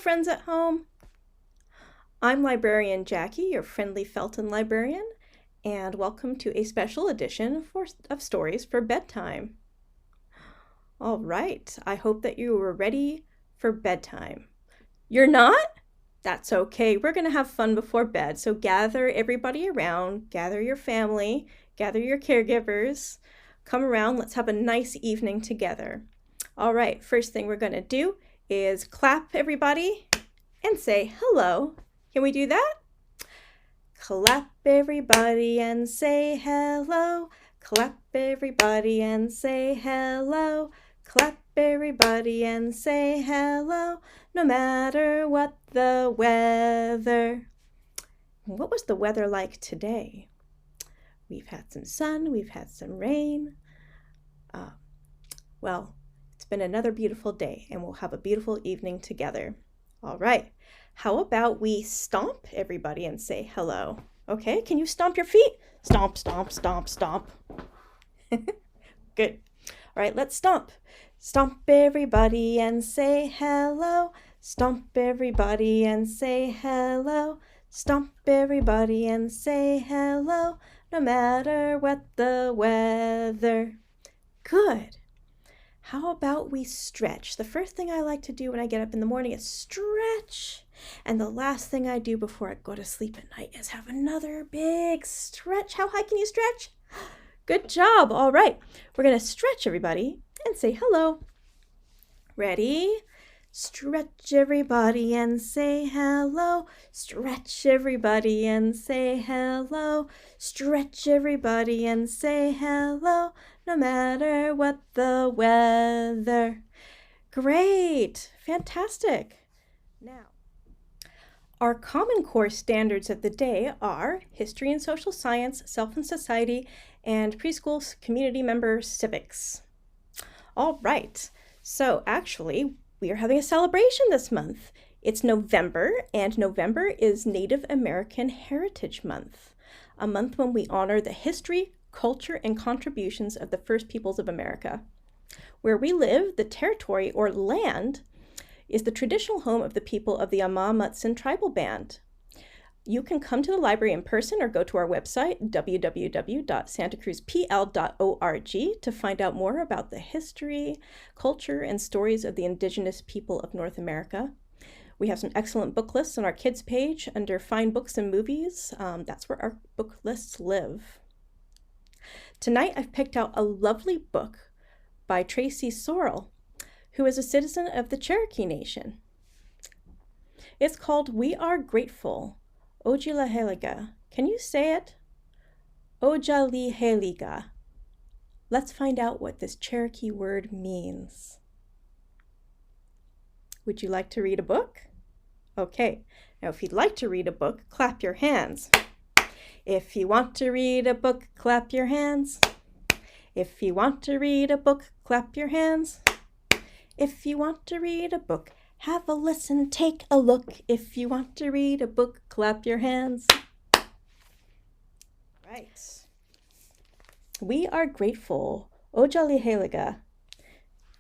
friends at home. I'm Librarian Jackie, your friendly Felton librarian, and welcome to a special edition of Stories for Bedtime. All right, I hope that you were ready for bedtime. You're not? That's okay. We're going to have fun before bed, so gather everybody around, gather your family, gather your caregivers. Come around, let's have a nice evening together. All right, first thing we're going to do is clap everybody and say hello. Can we do that? Clap everybody and say hello. Clap everybody and say hello. Clap everybody and say hello, no matter what the weather. What was the weather like today? We've had some sun, we've had some rain. Well, it's been another beautiful day, and we'll have a beautiful evening together. All right, how about we stomp everybody and say hello? Okay, can you stomp your feet? Stomp, stomp, stomp, stomp. Good. All right, let's stomp. Stomp everybody and say hello. Stomp everybody and say hello. Stomp everybody and say hello, no matter what the weather. Good. How about we stretch? The first thing I like to do when I get up in the morning is stretch. And the last thing I do before I go to sleep at night is have another big stretch. How high can you stretch? Good job. All right. We're going to stretch everybody and say hello. Ready? Stretch everybody and say hello. Stretch everybody and say hello. Stretch everybody and say hello, no matter what the weather. Great. Fantastic. Now, our Common Core standards of the day are History and Social Science, Self and Society, and Preschool Community Member Civics. All right. So actually, we are having a celebration this month. It's November, and November is Native American Heritage Month, a month when we honor the history, culture, and contributions of the first peoples of America. Where we live, the territory or land is the traditional home of the people of the Amah-Mutsun tribal band. You can come to the library in person or go to our website, www.santacruzpl.org, to find out more about the history, culture, and stories of the indigenous people of North America. We have some excellent book lists on our kids page under Find Books and Movies. That's where our book lists live. Tonight, I've picked out a lovely book by Traci Sorell, who is a citizen of the Cherokee Nation. It's called We Are Grateful, Ostaliheliga. Can you say it? Ostaliheliga. Let's find out what this Cherokee word means. Would you like to read a book? Okay, now if you'd like to read a book, clap your hands. If you want to read a book, clap your hands. If you want to read a book, clap your hands. If you want to read a book, have a listen, take a look. If you want to read a book, clap your hands. Right. We Are Grateful, Ostaliheliga.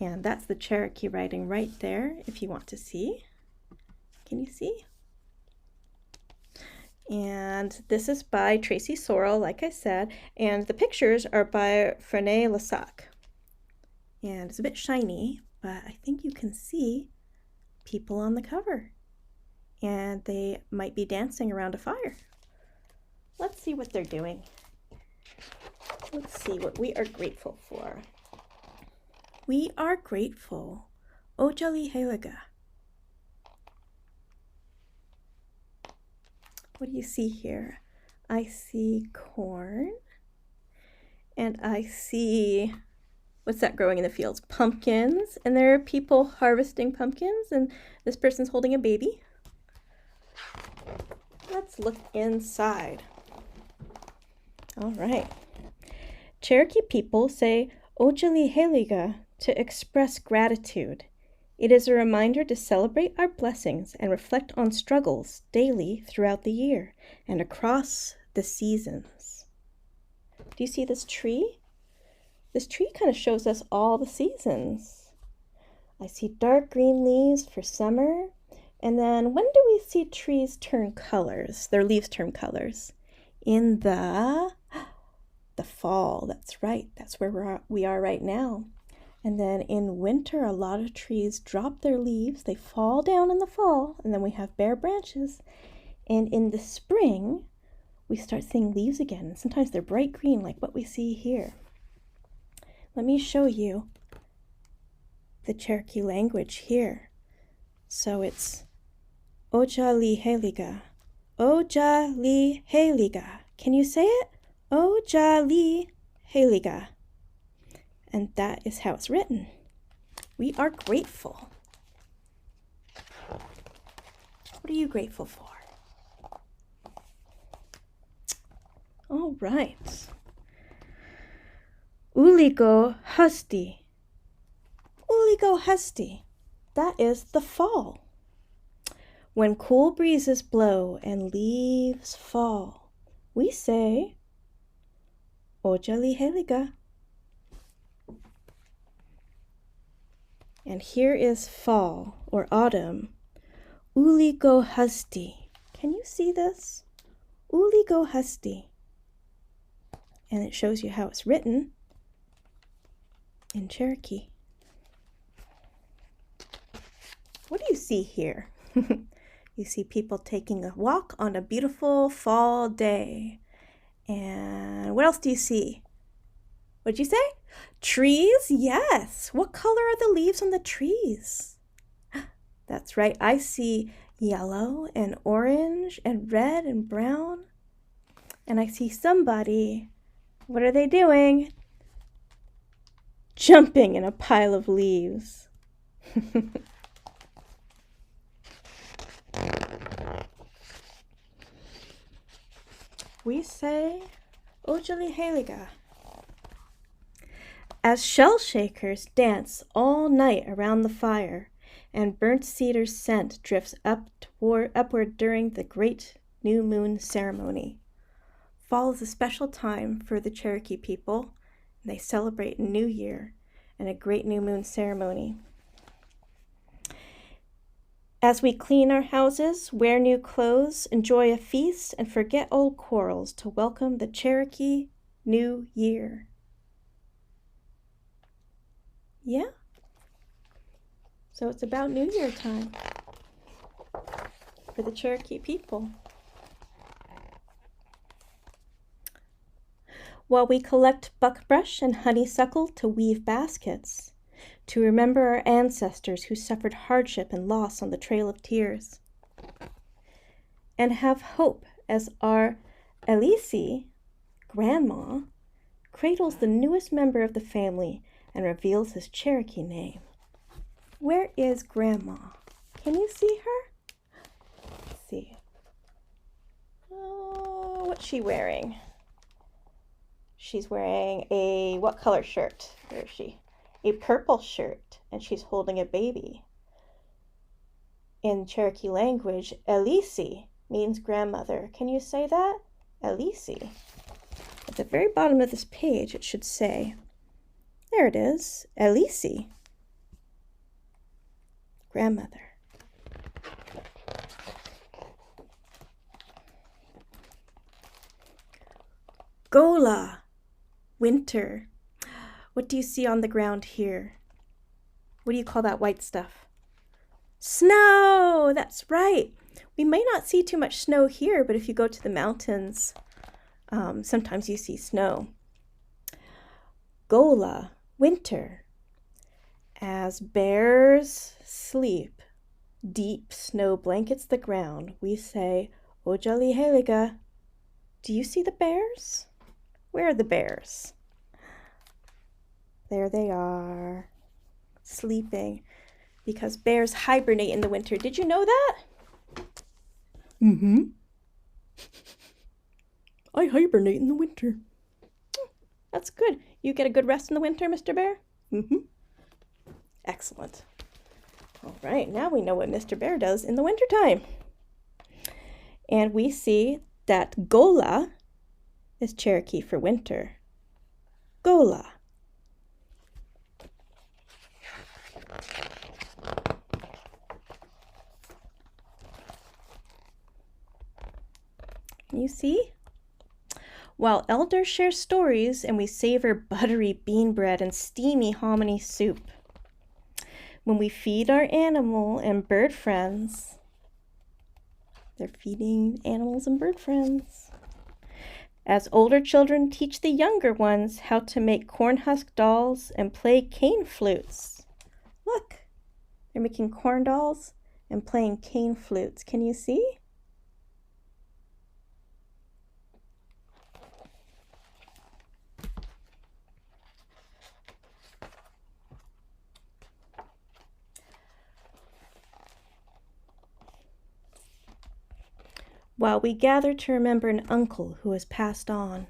And that's the Cherokee writing right there, if you want to see. Can you see? And this is by Traci Sorell, like I said, and the pictures are by Frane Lessac. And it's a bit shiny, but I think you can see people on the cover, and they might be dancing around a fire. Let's see what they're doing. Let's see what we are grateful for. We are grateful, Ostaliheliga. What do you see here? I see corn, and I see, what's that growing in the fields? Pumpkins, and there are people harvesting pumpkins, and this person's holding a baby. Let's look inside. All right. Cherokee people say Ostaliheliga to express gratitude. It is a reminder to celebrate our blessings and reflect on struggles daily throughout the year and across the seasons. Do you see this tree? This tree kind of shows us all the seasons. I see dark green leaves for summer And then when do we see trees turn colors, their leaves turn colors? In the fall. That's right. That's where we are right now. And then in winter, a lot of trees drop their leaves. They fall down in the fall, and then we have bare branches. And in the spring, we start seeing leaves again. And sometimes they're bright green, like what we see here. Let me show you the Cherokee language here. So it's Ostaliheliga. Ostaliheliga. Can you say it? Ostaliheliga. And that is how it's written. We are grateful. What are you grateful for? All right. Uligo Husty. Uligo Husty. That is the fall. When cool breezes blow and leaves fall, we say Ostaliheliga. And here is fall or autumn. Uligo Husty. Can you see this? Uligo Husty. And it shows you how it's written in Cherokee. What do you see here? You see people taking a walk on a beautiful fall day. And what else do you see? What'd you say? Trees? Yes. What color are the leaves on the trees? That's right. I see yellow and orange and red and brown. And I see somebody. What are they doing? Jumping in a pile of leaves. We say Ostaliheliga. As shell shakers dance all night around the fire, and burnt cedar scent drifts upward during the great new moon ceremony. Fall is a special time for the Cherokee people, and they celebrate a new year and a great new moon ceremony. As we clean our houses, wear new clothes, enjoy a feast, and forget old quarrels to welcome the Cherokee New Year. Yeah? So it's about New Year time for the Cherokee people. While we collect buckbrush and honeysuckle to weave baskets, to remember our ancestors who suffered hardship and loss on the Trail of Tears, and have hope as our Elise, grandma, cradles the newest member of the family and reveals his Cherokee name. Where is Grandma? Can you see her? Let's see. Oh, what's she wearing? She's wearing a, what color shirt? Where is she? A purple shirt, and she's holding a baby. In Cherokee language, Elise means grandmother. Can you say that? Elise. At the very bottom of this page, it should say, there it is, Elise. Grandmother. Gola, winter. What do you see on the ground here? What do you call that white stuff? Snow! That's right. We may not see too much snow here, but if you go to the mountains, sometimes you see snow. Gola, winter. As bears sleep, deep snow blankets the ground, we say, Ostaliheliga. Do you see the bears? Where are the bears? There they are, sleeping, because bears hibernate in the winter. Did you know that? Mm-hmm. I hibernate in the winter. That's good. You get a good rest in the winter, Mr. Bear? Mm-hmm. Excellent. All right, now we know what Mr. Bear does in the wintertime. And we see that Gola is Cherokee for winter. Gola. Can you see? While elders share stories and we savor buttery bean bread and steamy hominy soup. When we feed our animal and bird friends, they're feeding animals and bird friends. As older children teach the younger ones how to make corn husk dolls and play cane flutes. Look, they're making corn dolls and playing cane flutes. Can you see? While we gather to remember an uncle who has passed on.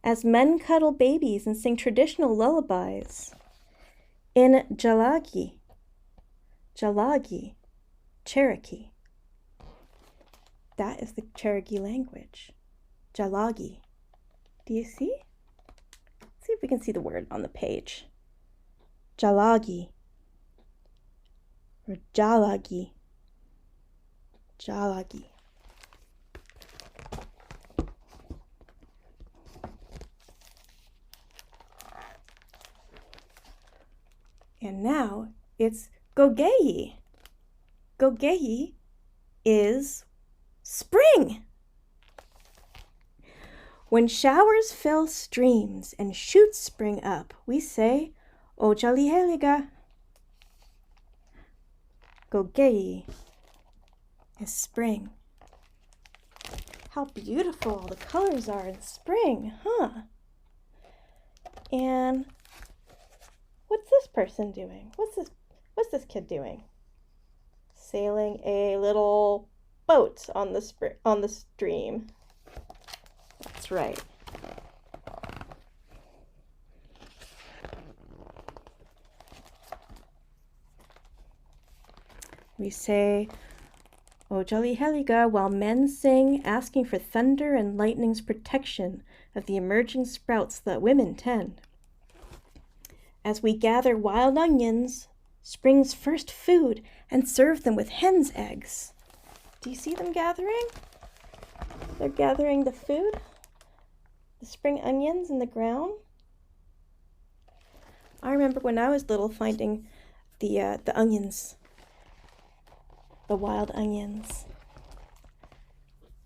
As men cuddle babies and sing traditional lullabies. In Jalagi, Cherokee. That is the Cherokee language. Jalagi. Do you see? Let's see if we can see the word on the page. Jalagi. Or Jalagi. Jalagi. And now it's Gogeyi. Gogeyi is spring. When showers fill streams and shoots spring up, we say, Ostaliheliga. Gogeyi is spring. How beautiful all the colors are in spring, huh? And what's this person doing? What's this kid doing? Sailing a little boat on the stream. That's right. We say, Ostaliheliga, while men sing, asking for thunder and lightning's protection of the emerging sprouts that women tend. As we gather wild onions, spring's first food, and serve them with hen's eggs. Do you see them gathering? They're gathering the food, the spring onions in the ground. I remember when I was little finding the onions, the wild onions,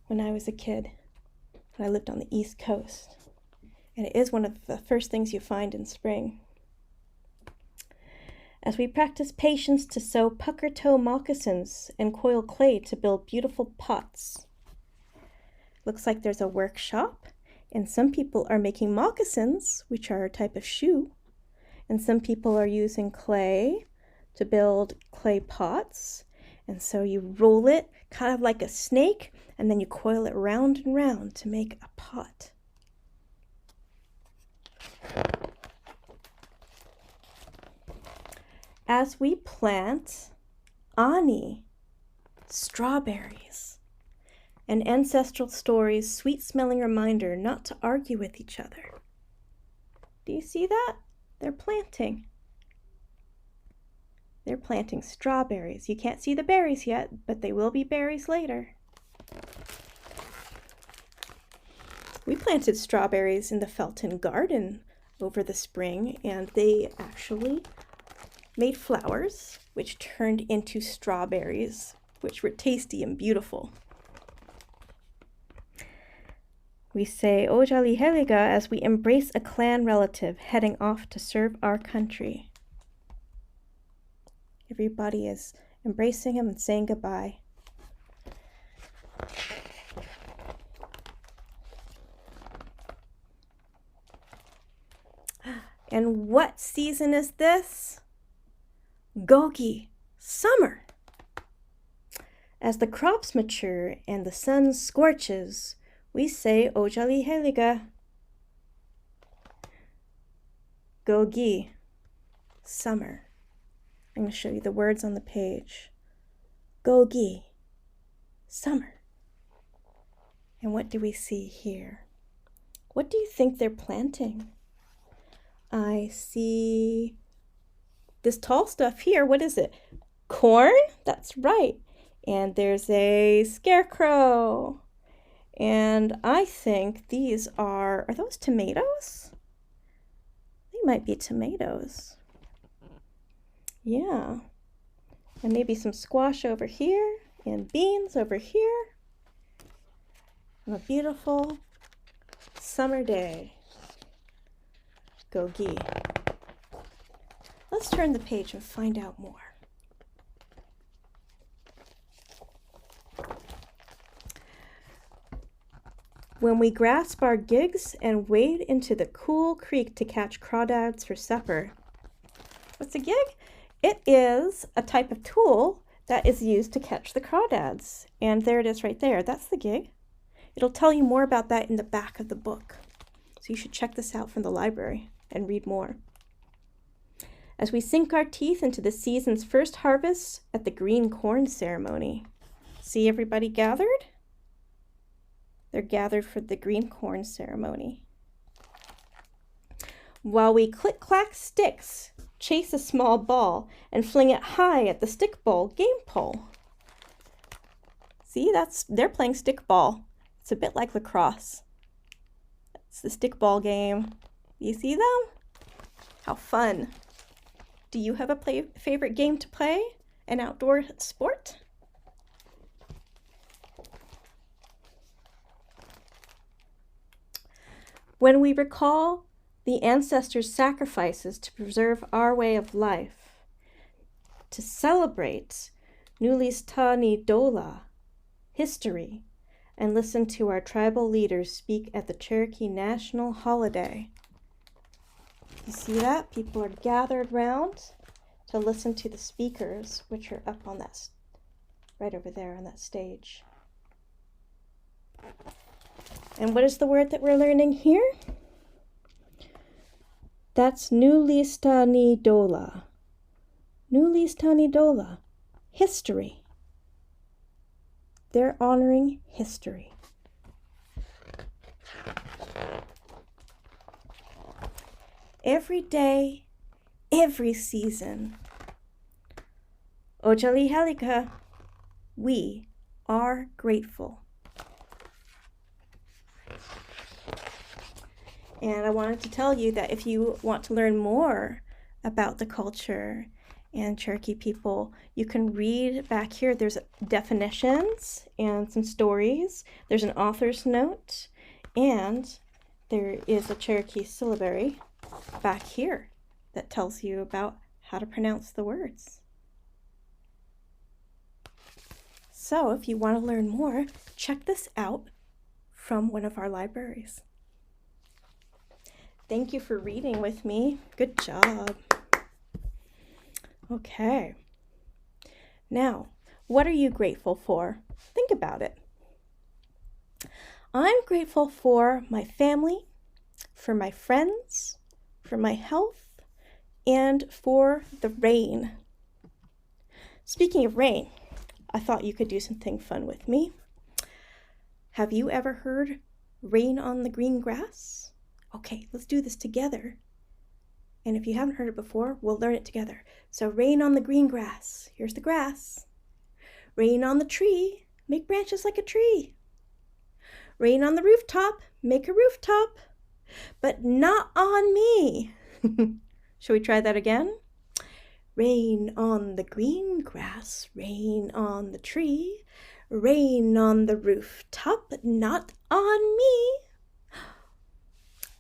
when I was a kid, when I lived on the East Coast. And it is one of the first things you find in spring. As we practice patience to sew pucker toe moccasins and coil clay to build beautiful pots. Looks like there's a workshop, and some people are making moccasins, which are a type of shoe, and some people are using clay to build clay pots. And so you roll it kind of like a snake, and then you coil it round and round to make a pot. As we plant ani, strawberries, and ancestral stories, sweet-smelling reminder not to argue with each other. Do you see that? They're planting. They're planting strawberries. You can't see the berries yet, but they will be berries later. We planted strawberries in the Felton garden over the spring, and they actually made flowers, which turned into strawberries, which were tasty and beautiful. We say Ostaliheliga as we embrace a clan relative heading off to serve our country. Everybody is embracing him and saying goodbye. And what season is this? Gogi, summer. As the crops mature and the sun scorches, we say Ostaliheliga. Gogi, summer. I'm going to show you the words on the page. Gogi, summer. And what do we see here? What do you think they're planting? I see this tall stuff here. What is it? Corn? That's right. And there's a scarecrow. And I think these are those tomatoes? They might be tomatoes. Yeah. And maybe some squash over here and beans over here. On a beautiful summer day. Go gee. Let's turn the page and find out more. When we grasp our gigs and wade into the cool creek to catch crawdads for supper. What's a gig? It is a type of tool that is used to catch the crawdads. And there it is right there. That's the gig. It'll tell you more about that in the back of the book. So you should check this out from the library and read more. As we sink our teeth into the season's first harvest at the green corn ceremony. See everybody gathered? They're gathered for the green corn ceremony. While we click-clack sticks, chase a small ball, and fling it high at the stickball game pole. See, they're playing stickball. It's a bit like lacrosse. It's the stickball game. You see them? How fun. Do you have a favorite game to play? An outdoor sport? When we recall the ancestors' sacrifices to preserve our way of life, to celebrate Untitled history, and listen to our tribal leaders speak at the Cherokee National Holiday. You see that? People are gathered round to listen to the speakers, which are up on that, right over there on that stage. And what is the word that we're learning here? That's Untitled. Untitled. History. They're honoring history. Every day, every season. Ostaliheliga, we are grateful. And I wanted to tell you that if you want to learn more about the culture and Cherokee people, you can read back here. There's definitions and some stories. There's an author's note, and there is a Cherokee syllabary back here that tells you about how to pronounce the words. So if you want to learn more, check this out from one of our libraries. Thank you for reading with me. Good job. Okay. Now, what are you grateful for? Think about it. I'm grateful for my family, for my friends, for my health, and for the rain. Speaking of rain, I thought you could do something fun with me. Have you ever heard rain on the green grass? Okay, let's do this together. And if you haven't heard it before, we'll learn it together. So rain on the green grass. Here's the grass. Rain on the tree. Make branches like a tree. Rain on the rooftop. Make a rooftop. But not on me. Shall we try that again? Rain on the green grass. Rain on the tree. Rain on the rooftop. But not on me.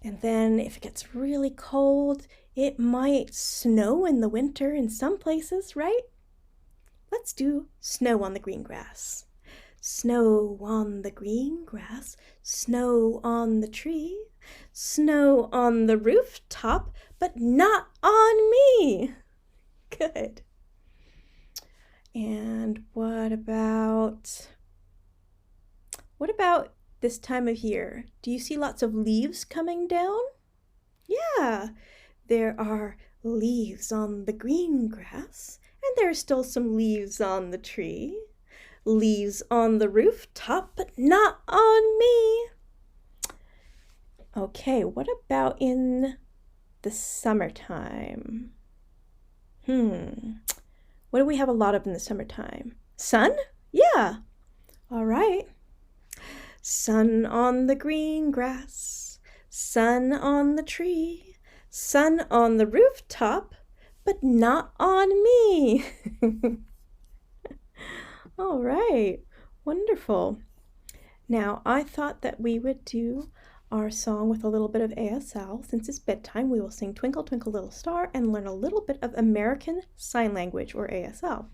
And then if it gets really cold, it might snow in the winter in some places, right? Let's do snow on the green grass. Snow on the green grass, snow on the tree, snow on the rooftop, but not on me. Good. And what about this time of year? Do you see lots of leaves coming down? Yeah, there are leaves on the green grass, and there are still some leaves on the tree. Leaves on the rooftop, but not on me. Okay, what about in the summertime? What do we have a lot of in the summertime? Sun? Yeah. All right. Sun on the green grass, sun on the tree, sun on the rooftop, but not on me. All right. Wonderful. Now, I thought that we would do our song with a little bit of ASL. Since it's bedtime, we will sing Twinkle, Twinkle, Little Star and learn a little bit of American Sign Language, or ASL.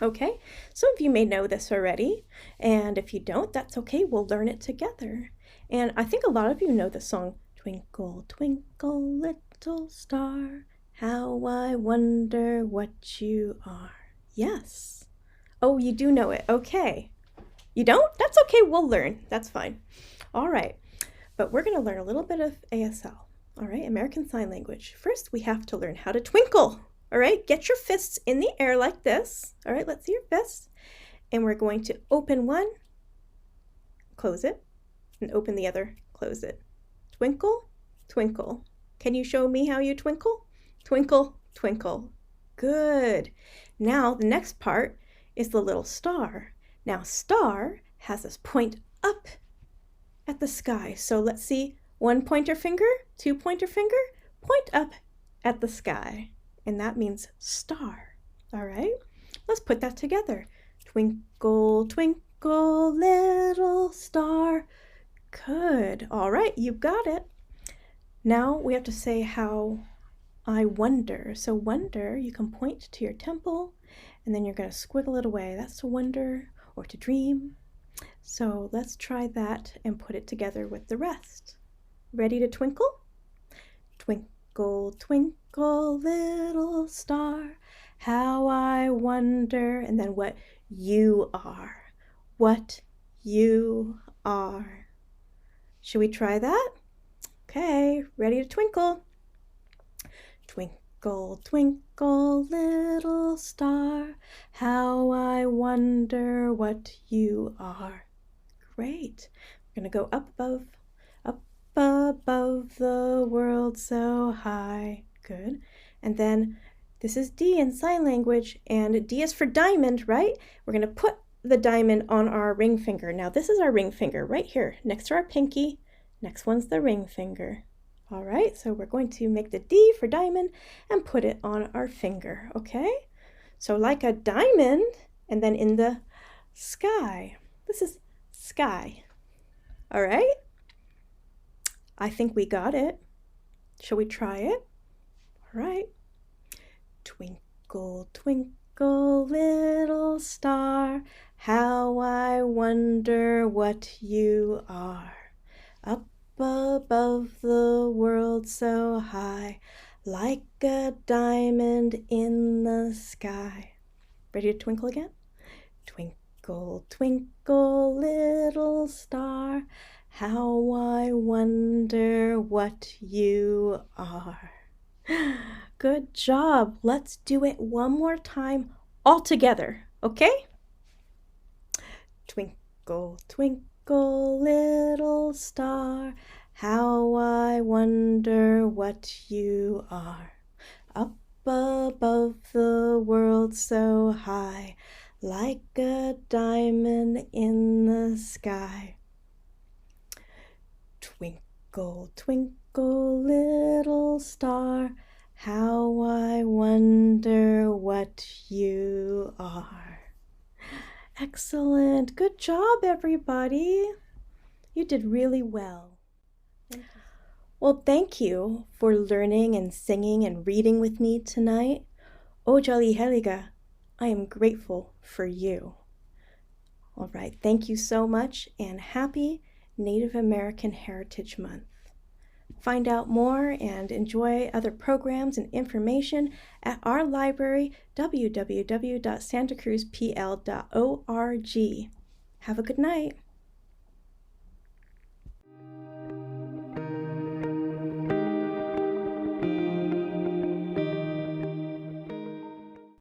Okay, some of you may know this already, and if you don't, that's okay. We'll learn it together. And I think a lot of you know the song, Twinkle, Twinkle, Little Star, how I wonder what you are. Yes. Oh, you do know it. Okay. You don't? That's okay. We'll learn. That's fine. All right. But we're going to learn a little bit of ASL. All right, American Sign Language. First, we have to learn how to twinkle. All right, get your fists in the air like this. All right, let's see your fists. And we're going to open one, close it, and open the other, close it. Twinkle, twinkle. Can you show me how you twinkle? Twinkle, twinkle. Good. Now, the next part is the little star. Now, star has us point up at the sky. So let's see, one pointer finger, two pointer finger, point up at the sky. And that means star. All right, let's put that together. Twinkle, twinkle, little star. Good. All right, you got it. Now we have to say how I wonder. So wonder, you can point to your temple and then you're going to squiggle it away. That's to wonder or to dream. So let's try that and put it together with the rest. Ready to twinkle? Twinkle, twinkle, little star, how I wonder, and then what you are. What you are. Should we try that? Okay, ready to twinkle. Twinkle, twinkle, little star, how I wonder what you are. Great. We're going to go up above the world so high. Good. And then this is D in sign language, and D is for diamond, right? We're going to put the diamond on our ring finger. Now this is our ring finger right here next to our pinky. Next one's the ring finger. All right, so we're going to make the D for diamond and put it on our finger, okay? So like a diamond, and then in the sky. This is sky. All right? I think we got it. Shall we try it? All right. Twinkle, twinkle, little star, how I wonder what you are. Up above the world so high, like a diamond in the sky. Ready to twinkle again? Twinkle, twinkle, little star, how I wonder what you are. Good job. Let's do it one more time all together, okay? Twinkle, twinkle, little star, how I wonder what you are. Up above the world so high, like a diamond in the sky. Twinkle, twinkle, little star, how I wonder what you are. Excellent. Good job, everybody. You did really well. Well, thank you for learning and singing and reading with me tonight. Ostaliheliga, I am grateful for you. All right, thank you so much, and happy Native American Heritage Month. Find out more and enjoy other programs and information at our library, www.santacruzpl.org. Have a good night.